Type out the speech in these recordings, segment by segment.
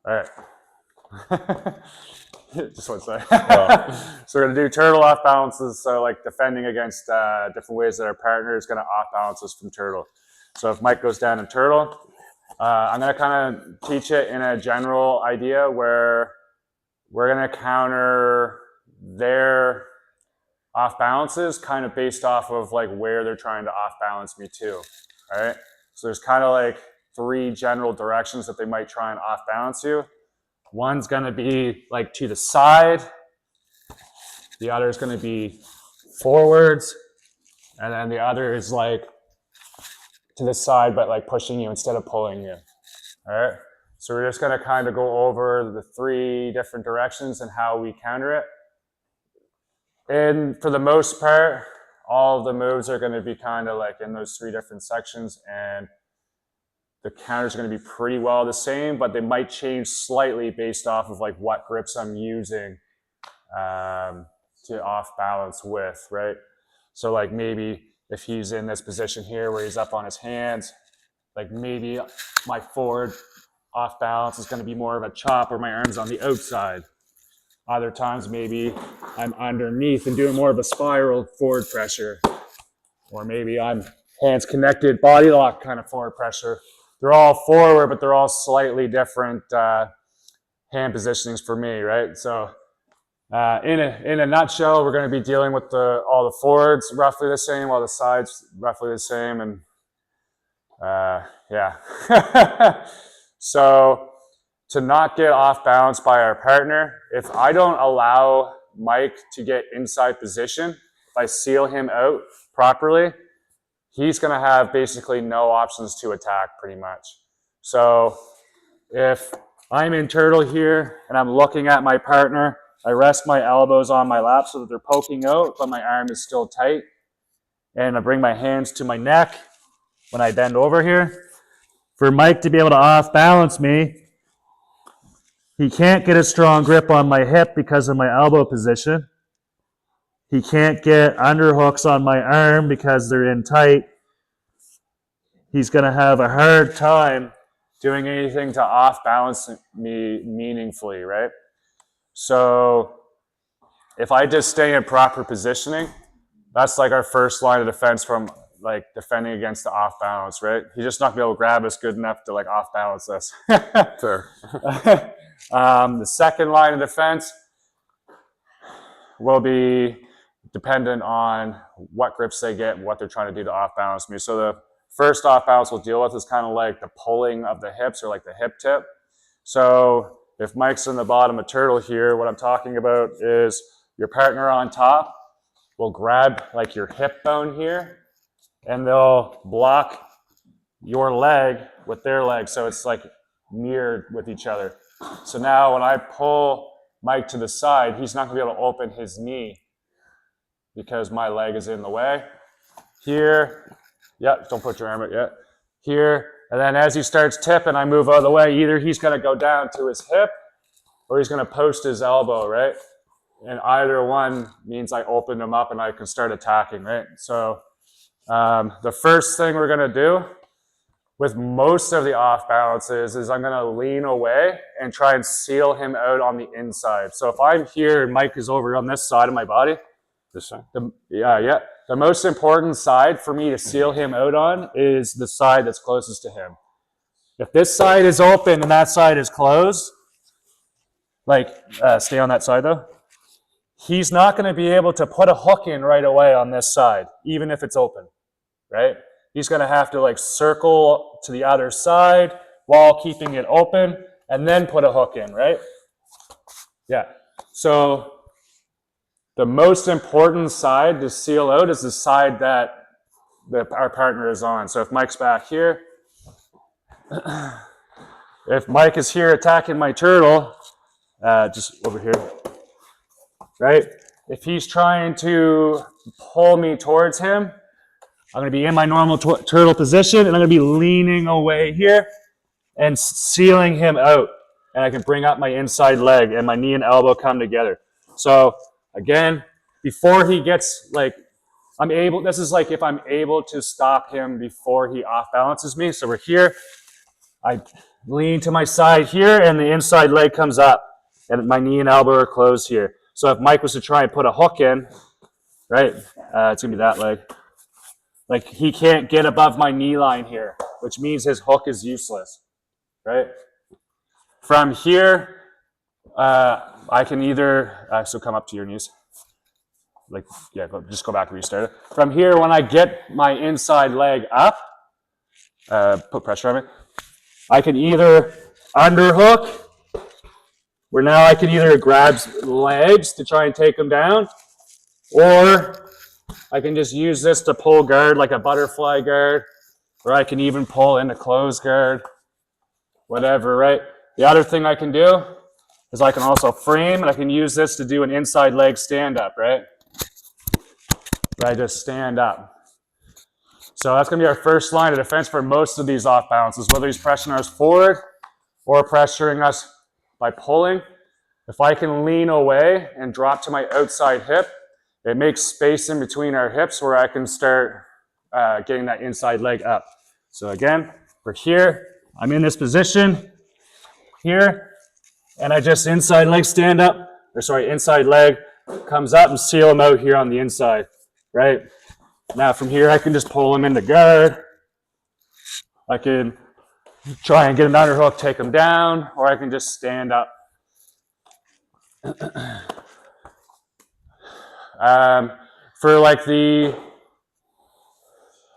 All right. Just one second. So we're going to do turtle off balances. So like defending against different ways that our partner is going to off balance us from turtle. So if Mike goes down in turtle, I'm going to kind of teach it in a general idea where we're going to counter their off balances kind of based off of like where they're trying to off balance me to. All right. So there's kind of like 3 general directions that they might try and off balance you. One's going to be like to the side. The other is going to be forwards. And then the other is like to the side, but like pushing you instead of pulling you. All right. So we're just going to kind of go over the 3 different directions and how we counter it. And for the most part, all of the moves are going to be kind of like in those 3 different sections, and the counters are going to be pretty well the same, but they might change slightly based off of like what grips I'm using to off balance with, right? So like maybe if he's in this position here where he's up on his hands, like maybe my forward off balance is going to be more of a chop or my arm's on the outside. Other times maybe I'm underneath and doing more of a spiral forward pressure. Or maybe I'm hands connected, body lock kind of forward pressure. They're all forward, but they're all slightly different hand positionings for me, right? So in a nutshell, we're going to be dealing with all the forwards roughly the same, while the sides roughly the same, and yeah. So to not get off balance by our partner, if I don't allow Mike to get inside position, if I seal him out properly, he's going to have basically no options to attack pretty much. So if I'm in turtle here and I'm looking at my partner, I rest my elbows on my lap so that they're poking out, but my arm is still tight. And I bring my hands to my neck when I bend over here. For Mike to be able to off balance me, he can't get a strong grip on my hip because of my elbow position. He can't get underhooks on my arm because they're in tight. He's going to have a hard time doing anything to off balance me meaningfully, right? So if I just stay in proper positioning, that's like our first line of defense from like defending against the off balance, right? He's just not going to be able to grab us good enough to like off balance us. Fair. The second line of defense will be dependent on what grips they get and what they're trying to do to off balance me. So the first off balance we'll deal with is kind of like the pulling of the hips or like the hip tip. So if Mike's in the bottom of turtle here, what I'm talking about is your partner on top will grab like your hip bone here and they'll block your leg with their leg. So it's like mirrored with each other. So now when I pull Mike to the side, he's not going to be able to open his knee because my leg is in the way. Here, yeah, don't put your arm out yet. Here, and then as he starts tipping, I move out of the way. Either he's going to go down to his hip or he's going to post his elbow, right? And either one means I open him up and I can start attacking, right? So the first thing we're going to do with most of the off balances is I'm going to lean away and try and seal him out on the inside. So if I'm here and Mike is over on this side of my body, This side? the most important side for me to seal him out on is the side that's closest to him. If this side is open and that side is closed, like stay on that side though, he's not going to be able to put a hook in right away on this side, even if it's open, right? He's going to have to like circle to the other side while keeping it open and then put a hook in, right? Yeah. So the most important side to seal out is the side that our partner is on. So if Mike's back here, if Mike is here attacking my turtle, just over here, right? If he's trying to pull me towards him, I'm going to be in my normal turtle position and I'm going to be leaning away here and sealing him out. And I can bring up my inside leg and my knee and elbow come together. So again, before he gets like, this is like if I'm able to stop him before he off balances me. So we're here. lean to my side here, and the inside leg comes up, and my knee and elbow are closed here. So if Mike was to try and put a hook in, right, it's gonna be that leg. Like, he can't get above my knee line here, which means his hook is useless, right? From here, I can either, so come up to your knees. Like, yeah, just go back where you started. From here, when I get my inside leg up, put pressure on it, I can either underhook, where now I can either grab legs to try and take them down, or I can just use this to pull guard like a butterfly guard, or I can even pull into closed guard, whatever, right? The other thing I can do is I can also frame, and I can use this to do an inside leg stand-up, right? Where I just stand up. So that's going to be our first line of defense for most of these off balances, whether he's pressuring us forward or pressuring us by pulling. If I can lean away and drop to my outside hip, it makes space in between our hips where I can start getting that inside leg up. So again, we're here, I'm in this position here, and I just inside leg stand up, or sorry, inside leg comes up and seal him out here on the inside, right? Now from here, I can just pull him into guard. I can try and get an underhook, take him down, or I can just stand up. For like the,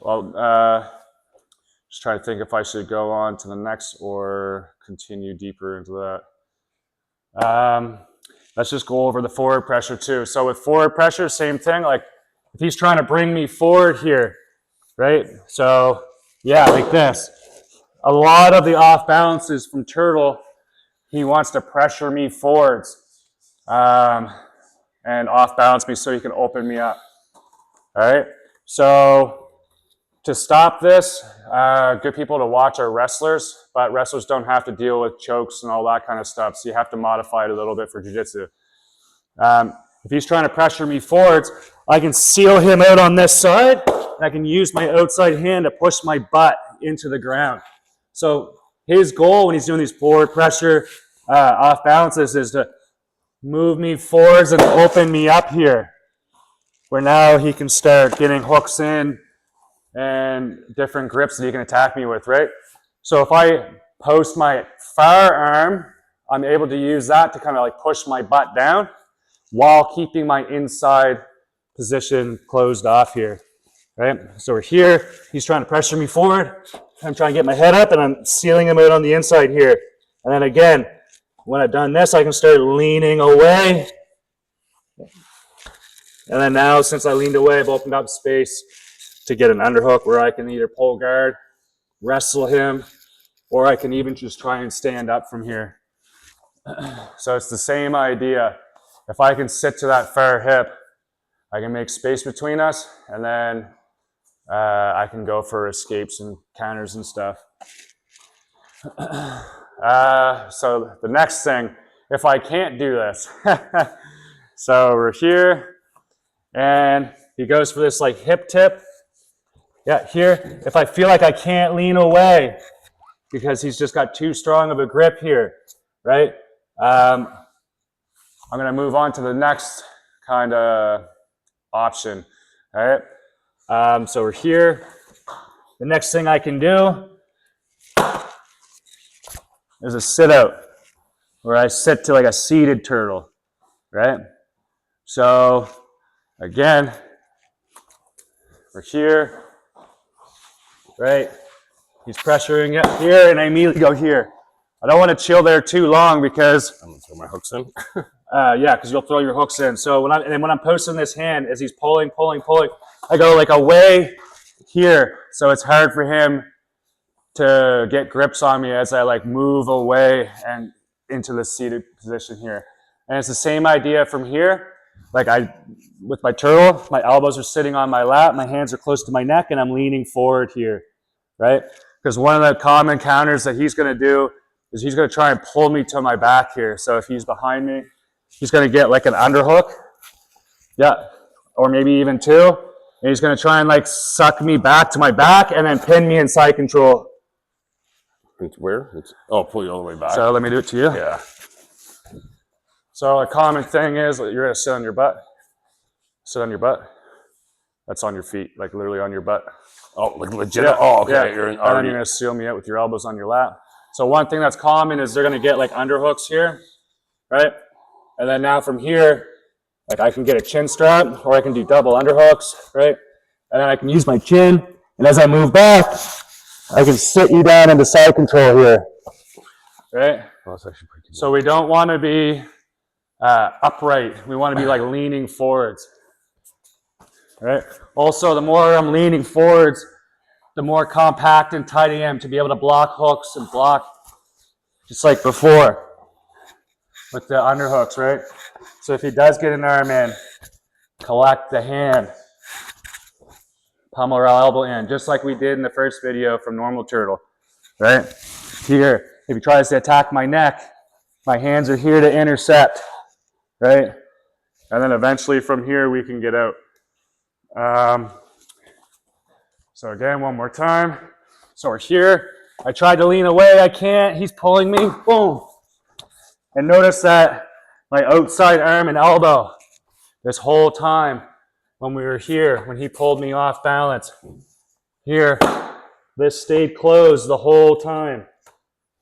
well, just trying to think if I should go on to the next or continue deeper into that. Let's just go over the forward pressure too. So with forward pressure, same thing, like if he's trying to bring me forward here, right? So yeah, like this. A lot of the off balances from Turtle, he wants to pressure me forwards and off balance me so he can open me up. All right, so to stop this, good people to watch are wrestlers, but wrestlers don't have to deal with chokes and all that kind of stuff, so you have to modify it a little bit for jiu-jitsu. If he's trying to pressure me forwards, I can seal him out on this side, and I can use my outside hand to push my butt into the ground. So his goal when he's doing these forward pressure off balances is to move me forwards and open me up here, where now he can start getting hooks in and different grips that he can attack me with, right? So if I post my firearm, I'm able to use that to kind of like push my butt down while keeping my inside position closed off here, right? So we're here, he's trying to pressure me forward, I'm trying to get my head up, and I'm sealing him out on the inside here. And then again, when I've done this, I can start leaning away. And then now, since I leaned away, I've opened up space to get an underhook where I can either pull guard, wrestle him, or I can even just try and stand up from here. So it's the same idea. If I can sit to that far hip, I can make space between us, and then I can go for escapes and counters and stuff. So the next thing, if I can't do this, so we're here, and he goes for this like hip tip. Yeah, here, if I feel like I can't lean away because he's just got too strong of a grip here, right? I'm gonna move on to the next kind of option, all right? So we're here. The next thing I can do is a sit out, where I sit to like a seated turtle, right? So again, we're here, right? He's pressuring it here, and I immediately go here. I don't want to chill there too long because I'm gonna throw my hooks in. yeah, because you'll throw your hooks in. So when I'm posting this hand, as he's pulling, I go like away here, so it's hard for him to get grips on me as I like move away and into the seated position here. And it's the same idea from here. Like with my turtle, my elbows are sitting on my lap, my hands are close to my neck, and I'm leaning forward here, right? Because one of the common counters that he's gonna do is he's gonna try and pull me to my back here. So if he's behind me, he's gonna get like an underhook, yeah, or maybe even two, and he's gonna try and like suck me back to my back and then pin me in side control. Where? Oh, pull you all the way back. So let me do it to you. Yeah. So a common thing is that you're gonna sit on your butt. Sit on your butt. That's on your feet, like literally on your butt. Oh, like legit? Yeah. Oh, okay. Yeah. You're And then you're gonna seal me out with your elbows on your lap. So one thing that's common is they're gonna get like underhooks here, right? And then now from here, like I can get a chin strap or I can do double underhooks, right? And then I can use my chin, and as I move back, I can sit you down into side control here, right? Oh, that's actually pretty cool. So we don't want to be upright. We want to be like leaning forwards, right? Also, the more I'm leaning forwards, the more compact and tight I am to be able to block hooks and block just like before with the underhooks, right? So if he does get an arm in, collect the hand, pummel or elbow in, just like we did in the first video from normal turtle, right? Here, if he tries to attack my neck, my hands are here to intercept, right? And then eventually from here we can get out. So again, one more time. So we're here. I tried to lean away, I can't. He's pulling me, boom. And notice that my outside arm and elbow this whole time when we were here, when he pulled me off balance. Here, this stayed closed the whole time.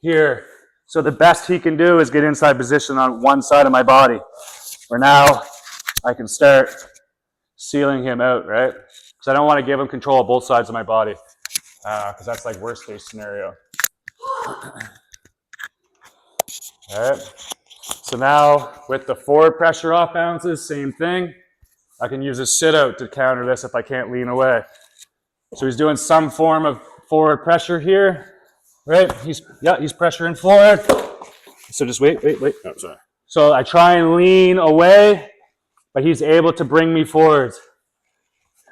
Here. So the best he can do is get inside position on one side of my body. Where now I can start sealing him out, right? Because I don't want to give him control of both sides of my body. Because that's like worst case scenario. All right. So now with the forward pressure off balances, same thing. I can use a sit out to counter this if I can't lean away. So he's doing some form of forward pressure here, right? He's pressuring forward. So just wait. Oh, sorry. So I try and lean away, but he's able to bring me forward.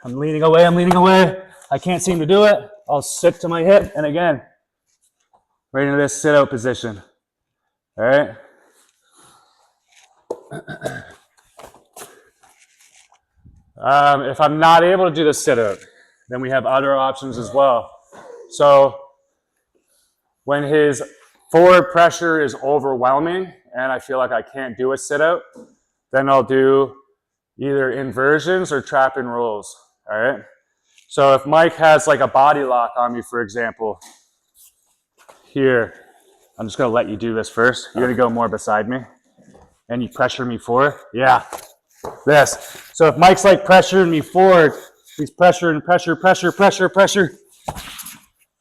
I'm leaning away. I can't seem to do it. I'll sit to my hip, and again, right into this sit out position. All right. If I'm not able to do the sit out, then we have other options as well. So when his forward pressure is overwhelming and I feel like I can't do a sit out, then I'll do either inversions or trap and rolls. All right. So if Mike has like a body lock on me, for example, here, I'm just going to let you do this first. You're going to go more beside me and you pressure me forward. Yeah. This. So if Mike's like pressuring me forward, he's pressuring, pressure.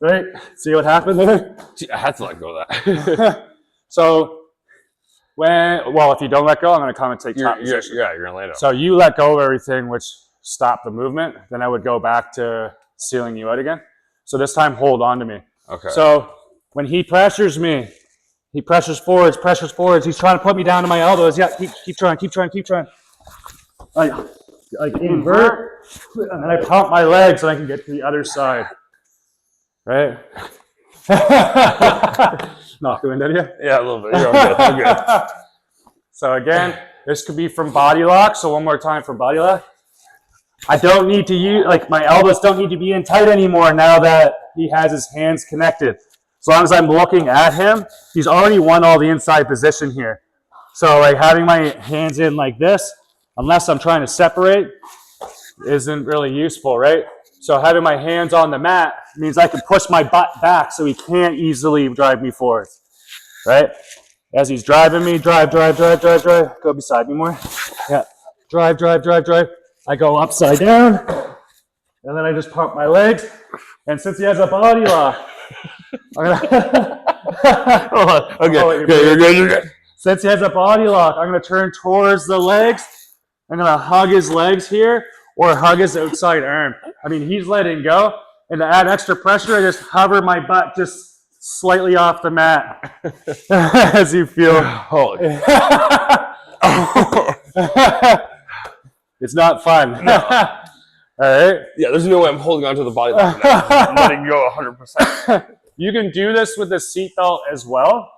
Right? See what happened there? I had to let go of that. So if you don't let go, I'm going to come and take top position. Yeah, you're going to lay down. So you let go of everything, which stopped the movement. Then I would go back to sealing you out again. So this time, hold on to me. Okay. So when he pressures me, he pressures forwards. He's trying to put me down to my elbows. Yeah, keep trying. Like invert, and then I pump my legs and I can get to the other side. Right? Knock the wind out of you? Yeah, a little bit. You're all good. I'm good. So again, this could be from Bodylock. So one more time from Bodylock. I don't need to use, like my elbows don't need to be in tight anymore now that he has his hands connected. As long as I'm looking at him, he's already won all the inside position here. So like having my hands in like this, unless I'm trying to separate, isn't really useful, right? So having my hands on the mat means I can push my butt back so he can't easily drive me forward, right? As he's driving me, drive. Go beside me more. Yeah, drive. I go upside down, and then I just pump my legs. And since he has a body lock, I'm gonna Hold on. Okay, you're good. Since he has a body lock, I'm gonna turn towards the legs. I'm gonna hug his legs here or hug his outside arm. I mean, he's letting go. And to add extra pressure, I just hover my butt just slightly off the mat as you feel. Holy. It's not fun. No. All right. Yeah, there's no way I'm holding on to the body lock now. I'm letting go 100%. You can do this with the seatbelt as well,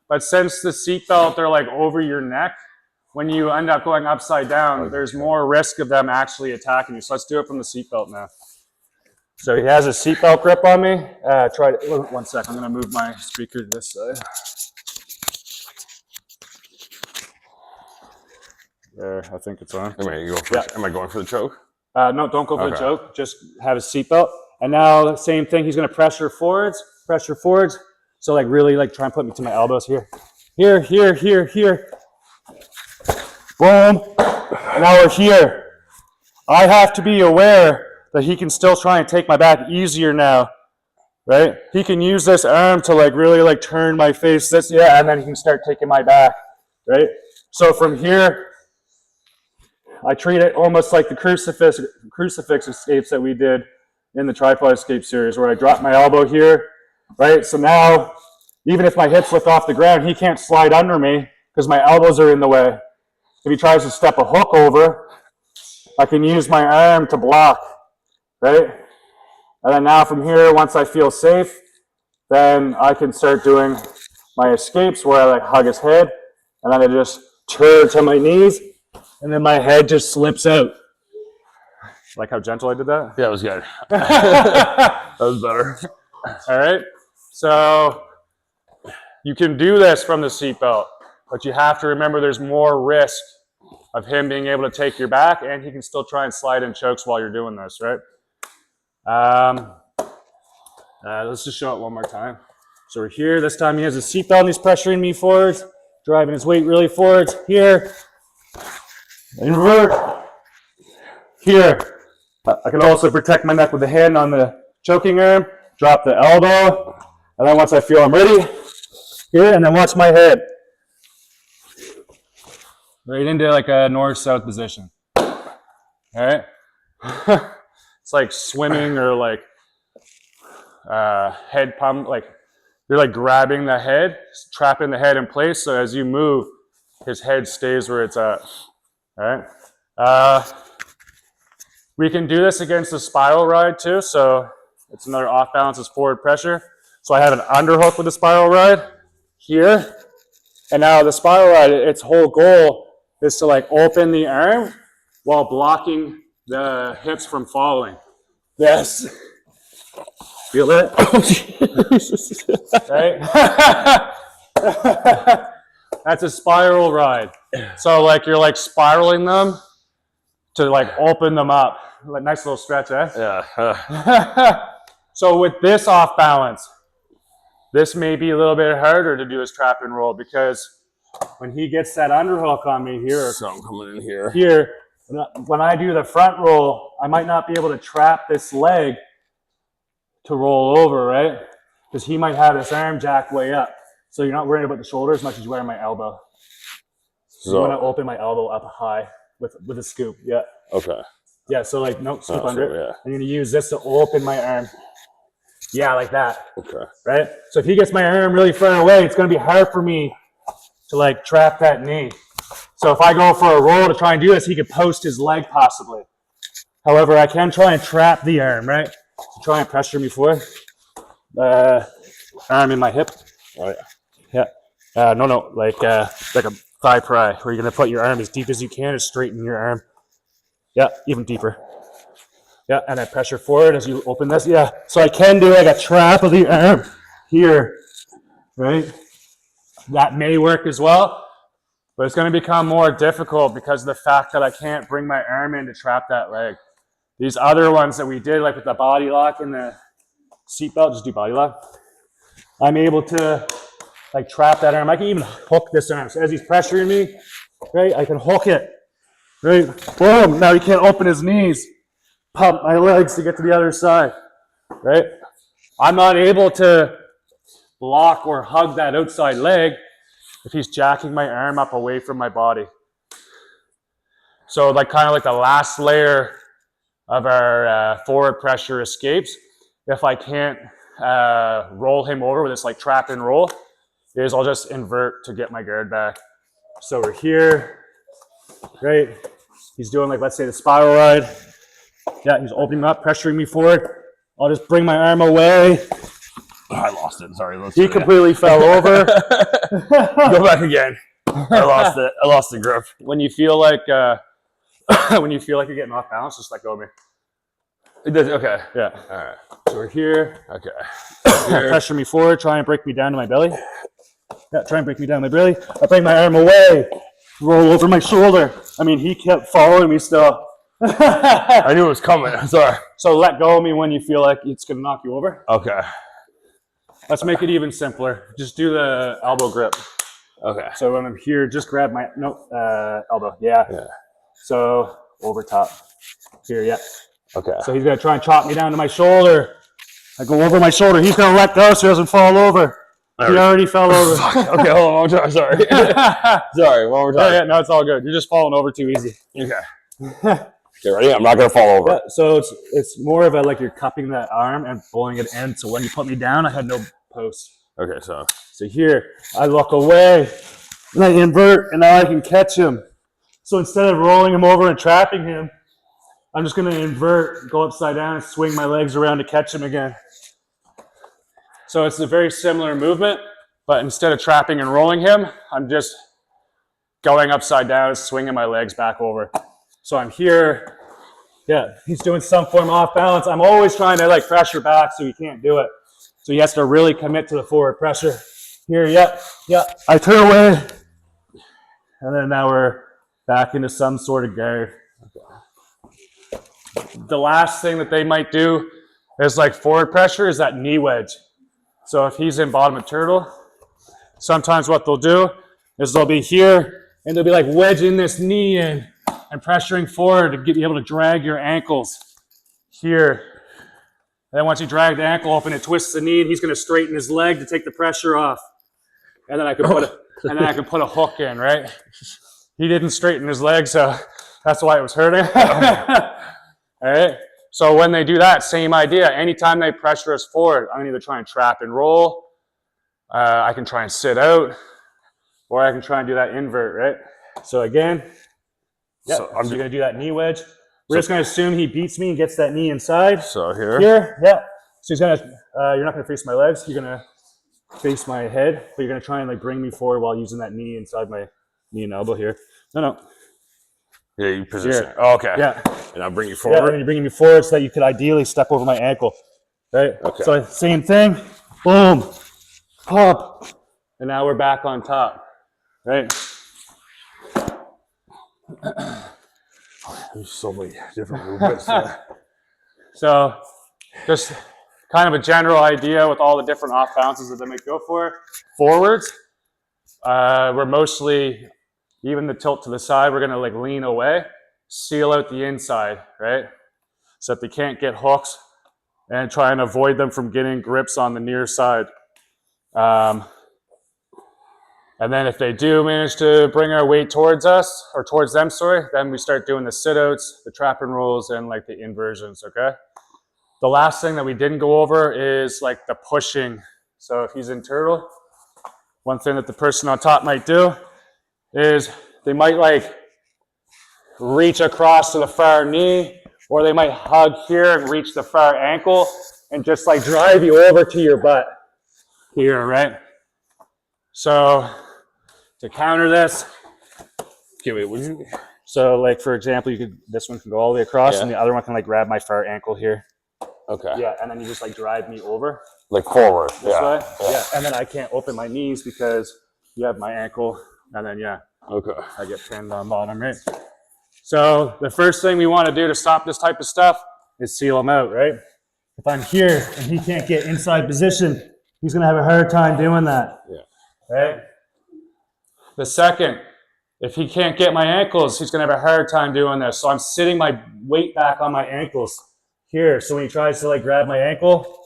but since the seatbelt, they're like over your neck, when you end up going upside down, there's more risk of them actually attacking you. So let's do it from the seatbelt now. So he has a seatbelt grip on me. Try to, 1 sec, I'm gonna move my speaker to this side. There, I think it's on. Am I going for the choke? No, don't go for the choke. Just have his seatbelt. And now the same thing. He's gonna pressure forwards. So like really like try and put me to my elbows here. Here. Boom. And now we're here. I have to be aware that he can still try and take my back easier now, right? He can use this arm to like really like turn my face and then he can start taking my back, right? So from here, I treat it almost like the crucifix escapes that we did in the tripod escape series, where I drop my elbow here, right? So now, even if my hips lift off the ground, he can't slide under me because my elbows are in the way. If he tries to step a hook over, I can use my arm to block, right? And then now from here, once I feel safe, then I can start doing my escapes where I like hug his head, and then I just turn to my knees, and then my head just slips out. Like how gentle I did that? Yeah, it was good. That was better. All right. So you can do this from the seatbelt, but you have to remember there's more risk of him being able to take your back, and he can still try and slide in chokes while you're doing this, right? Let's just show it one more time. So we're here. This time he has a seatbelt and he's pressuring me forwards, driving his weight really forwards. Here. Invert. Here. I can also protect my neck with the hand on the choking arm, drop the elbow, and then once I feel I'm ready, here, and then watch my head. Right into like a north-south position. All right? It's like swimming or like head pump, like you're like grabbing the head, trapping the head in place, so as you move, his head stays where it's at. All right? We can do this against the spiral ride too, so it's another off balance is forward pressure. So I have an underhook with the spiral ride here, and now the spiral ride, its whole goal is to like open the arm while blocking the hips from falling. Yes. Feel that? Right? That's a spiral ride. So like you're like spiraling them to like open them up. Like nice little stretch, eh? Yeah. So with this off balance, this may be a little bit harder to do his trap and roll, because when he gets that underhook on me here, So I'm coming in here. Here, when I do the front roll, I might not be able to trap this leg to roll over, right? Because he might have his arm jacked way up. So you're not worried about the shoulder as much as you are my elbow. So you want to open my elbow up high with a scoop. Yeah. Okay. Yeah, so like, no, scoop under it. Yeah. I'm going to use this to open my arm. Yeah, like that. Okay. Right? So if he gets my arm really far away, it's going to be hard for me to like trap that knee. So if I go for a roll to try and do this, he could post his leg possibly. However, I can try and trap the arm, right? So try and pressure me forward. Arm in my hip. Right. Yeah. No, like a thigh pry, where you're going to put your arm as deep as you can and straighten your arm. Yeah, even deeper. Yeah, and then pressure forward as you open this. Yeah, so I can do like a trap of the arm here, right? That may work as well, but it's going to become more difficult because of the fact that I can't bring my arm in to trap that leg. These other ones that we did, like with the Bodylock and the Seatbelt, just do Bodylock. I'm able to like trap that arm. I can even hook this arm. So as he's pressuring me, right, I can hook it. Right, boom, now he can't open his knees. Pump my legs to get to the other side, right? I'm not able to block or hug that outside leg if he's jacking my arm up away from my body. So like kind of like the last layer of our forward pressure escapes, if I can't roll him over with this like trap and roll, is I'll just invert to get my guard back. So we're here. Right, he's doing like, let's say the spiral ride. Yeah, he's opening up, pressuring me forward. I'll just bring my arm away. I lost it. Sorry. He completely fell over. Go back again. I lost it. I lost the grip. When you feel like you're getting off balance, just let go of me. It does, okay. Yeah. All right. So we're here. Okay. Pressure me forward, try and break me down to my belly. Yeah, try and break me down to my belly. I bring my arm away, roll over my shoulder. I mean, he kept following me still. I knew it was coming. Sorry. So let go of me when you feel like it's going to knock you over. Okay. Let's make it even simpler. Just do the elbow grip. Okay. So when I'm here, just grab my elbow. Yeah. So over top. Here, yeah. Okay. So he's going to try and chop me down to my shoulder. I go over my shoulder. He's going to let go so he doesn't fall over. He already fell over. Okay, hold on one more time. Sorry. Sorry, one more time. Yeah, no, it's all good. You're just falling over too easy. Okay. Okay, ready? I'm not going to fall over. Yeah, so it's more of a like you're cupping that arm and pulling it in. So when you put me down, I had no post. Okay, so here, I look away and I invert and now I can catch him. So instead of rolling him over and trapping him, I'm just going to invert, go upside down and swing my legs around to catch him again. So it's a very similar movement, but instead of trapping and rolling him, I'm just going upside down, swinging my legs back over. So I'm here. Yeah, he's doing some form of off balance. I'm always trying to like pressure back so he can't do it. So he has to really commit to the forward pressure. Here, yeah. I turn away. And then now we're back into some sort of guard. The last thing that they might do is like forward pressure is that knee wedge. So if he's in bottom of turtle, sometimes what they'll do is they'll be here and they'll be like wedging this knee in and pressuring forward to be able to drag your ankles here. And then once you drag the ankle up and it twists the knee, and he's going to straighten his leg to take the pressure off. And then I can put a hook in, right? He didn't straighten his leg, so that's why it was hurting. All right. So when they do that, same idea. Anytime they pressure us forward, I'm going to either try and trap and roll. I can try and sit out, or I can try and do that invert, right? So again, so I'm going to do that knee wedge. We're just going to assume he beats me and gets that knee inside. So here, yeah. So he's going to, you're not going to face my legs. You're going to face my head, but you're going to try and like bring me forward while using that knee inside my knee and elbow here. No. Yeah, you position. Here. Oh, okay. Yeah. And I'll bring you forward. Yeah, and you're bringing me forward so that you could ideally step over my ankle, right? Okay. So same thing, boom, pop, and now we're back on top, right? There's so many different movements. So just kind of a general idea with all the different off bounces that they might go for. Forwards, we're mostly, even the tilt to the side, we're going to like lean away, seal out the inside, right? So that they can't get hooks and try and avoid them from getting grips on the near side. And then if they do manage to bring our weight towards us, or towards them, sorry, then we start doing the sit-outs, the trap and rolls, and like the inversions, okay? The last thing that we didn't go over is like the pushing. So if he's in turtle, one thing that the person on top might do is they might like reach across to the far knee, or they might hug here and reach the far ankle and just like drive you over to your butt here, right? So to counter this, Okay, wait, what did you? so like for example, this one can go all the way across, and the other one can like grab my far ankle here. Okay. Yeah, and then you just like drive me over Like forward. this way. Yeah, and then I can't open my knees because you have my ankle, and then Okay. I get pinned on bottom, right? So the first thing we want to do to stop this type of stuff is seal him out, right? If I'm here and he can't get inside position, he's going to have a hard time doing that. Yeah. Right? The second, if he can't get my ankles, he's going to have a hard time doing this. So I'm sitting my weight back on my ankles here. So when he tries to like grab my ankle,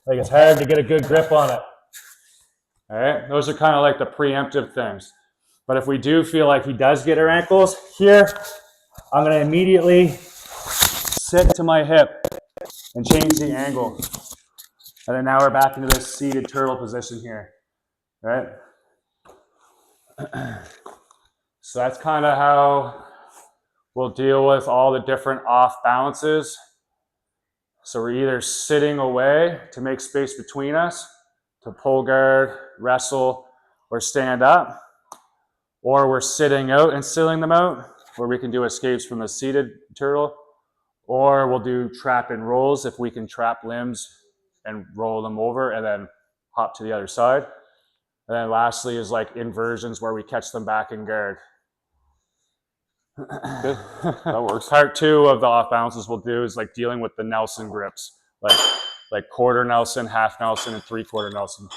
like it's hard to get a good grip on it. All right? Those are kind of like the preemptive things. But if we do feel like he does get our ankles here, I'm going to immediately sit to my hip and change the angle. And then now we're back into this seated turtle position here, right? So that's kind of how we'll deal with all the different off balances. So we're either sitting away to make space between us, to pull guard, wrestle, or stand up. Or we're sitting out and sealing them out, where we can do escapes from the seated turtle, Or we'll do trap and rolls if we can trap limbs and roll them over and then hop to the other side. And then lastly is like inversions where we catch them back in guard. Good. That works. Part 2 of the off balances we'll do is like dealing with the Nelson grips, like quarter Nelson, half Nelson, and 3/4 Nelson.